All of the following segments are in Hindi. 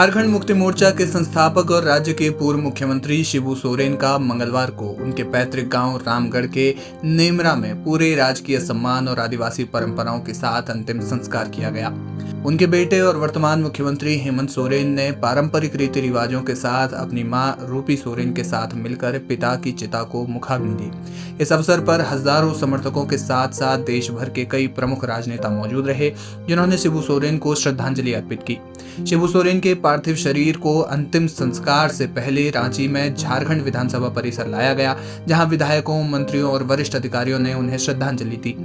झारखंड मुक्ति मोर्चा के संस्थापक और राज्य के पूर्व मुख्यमंत्री शिबू सोरेन का मंगलवार को उनके पैतृक गांव रामगढ़ के नेमरा में पूरे राजकीय सम्मान और आदिवासी परंपराओं के साथ अंतिम संस्कार किया गया। उनके बेटे और वर्तमान मुख्यमंत्री हेमंत सोरेन ने पारंपरिक रीति रिवाजों के साथ अपनी मां रूपी सोरेन के साथ मिलकर पिता की चिता को मुखाग्नि दी। इस अवसर पर हजारों समर्थकों के साथ साथ देश भर के कई प्रमुख राजनेता मौजूद रहे, जिन्होंने शिबू सोरेन को श्रद्धांजलि अर्पित की। शिबू सोरेन के पार्थिव शरीर को अंतिम संस्कार से पहले रांची में झारखंड विधानसभा परिसर लाया गया, जहां विधायकों, मंत्रियों और वरिष्ठ अधिकारियों ने उन्हें श्रद्धांजलि दी।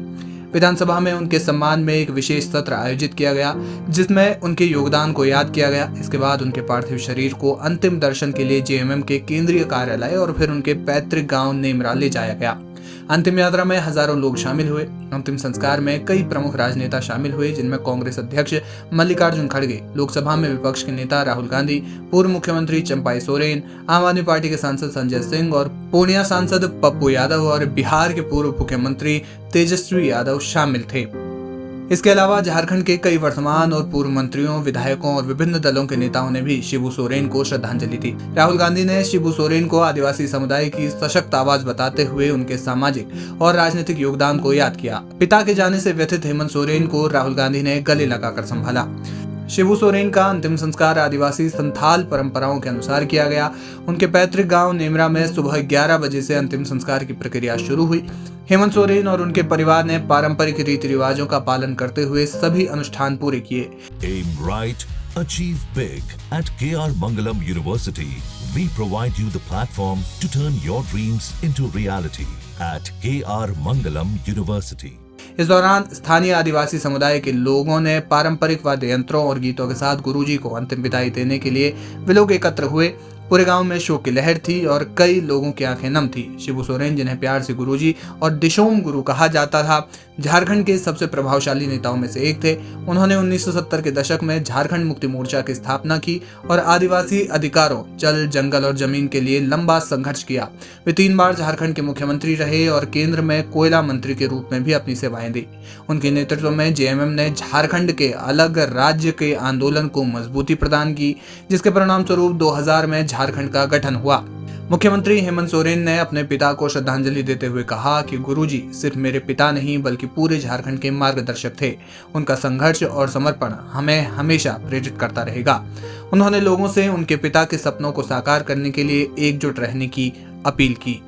विधानसभा में उनके सम्मान में एक विशेष सत्र आयोजित किया गया, जिसमें उनके योगदान को याद किया गया। इसके बाद उनके पार्थिव शरीर को अंतिम दर्शन के लिए जेएमएम के केंद्रीय कार्यालय और फिर उनके पैतृक गांव नेमरा ले जाया गया। अंतिम यात्रा में हजारों लोग शामिल हुए। अंतिम संस्कार में कई प्रमुख राजनेता शामिल हुए, जिनमें कांग्रेस अध्यक्ष मल्लिकार्जुन खड़गे, लोकसभा में विपक्ष के नेता राहुल गांधी, पूर्व मुख्यमंत्री चंपाई सोरेन, आम आदमी पार्टी के सांसद संजय सिंह और पूर्णिया सांसद पप्पू यादव और बिहार के पूर्व मुख्यमंत्री तेजस्वी यादव शामिल थे। इसके अलावा झारखंड के कई वर्तमान और पूर्व मंत्रियों, विधायकों और विभिन्न दलों के नेताओं ने भी शिबू सोरेन को श्रद्धांजलि दी। राहुल गांधी ने शिबू सोरेन को आदिवासी समुदाय की सशक्त आवाज बताते हुए उनके सामाजिक और राजनीतिक योगदान को याद किया। पिता के जाने से व्यथित हेमंत सोरेन को राहुल गांधी ने गले लगाकर संभाला। शिबू सोरेन का अंतिम संस्कार आदिवासी संथाल परंपराओं के अनुसार किया गया। उनके पैतृक गांव नेमरा में सुबह 11 बजे से अंतिम संस्कार की प्रक्रिया शुरू हुई। हेमंत सोरेन और उनके परिवार ने पारंपरिक रीति रिवाजों का पालन करते हुए सभी अनुष्ठान पूरे किए। Aim right, achieve big. At KR Mangalam University, we provide you the platform to turn your dreams into reality. At KR Mangalam University. इस दौरान स्थानीय आदिवासी समुदाय के लोगों ने पारंपरिक वाद्य यंत्रों और गीतों के साथ गुरुजी को अंतिम विदाई देने के लिए वे लोग एकत्र हुए। पूरे गांव में शोक की लहर थी और कई लोगों की आंखें नम थी। शिबू सोरेन, जिन्हें प्यार से गुरुजी और दिशोम गुरु कहा जाता था, झारखंड के सबसे प्रभावशाली नेताओं में से एक थे। उन्होंने 1970 के दशक में झारखंड मुक्ति मोर्चा की स्थापना की और आदिवासी अधिकारों, जल, जंगल और जमीन के लिए लंबा संघर्ष किया। वे 3 बार झारखंड के मुख्यमंत्री रहे और केंद्र में कोयला मंत्री के रूप में भी अपनी सेवाएं दी। उनके नेतृत्व में जेएमएम ने झारखंड के अलग राज्य के आंदोलन को मजबूती प्रदान की, जिसके परिणाम स्वरूप 2000 में झारखंड का गठन हुआ। मुख्यमंत्री हेमंत सोरेन ने अपने पिता को श्रद्धांजलि देते हुए कहा कि गुरुजी सिर्फ मेरे पिता नहीं बल्कि पूरे झारखंड के मार्गदर्शक थे। उनका संघर्ष और समर्पण हमें हमेशा प्रेरित करता रहेगा। उन्होंने लोगों से उनके पिता के सपनों को साकार करने के लिए एकजुट रहने की अपील की।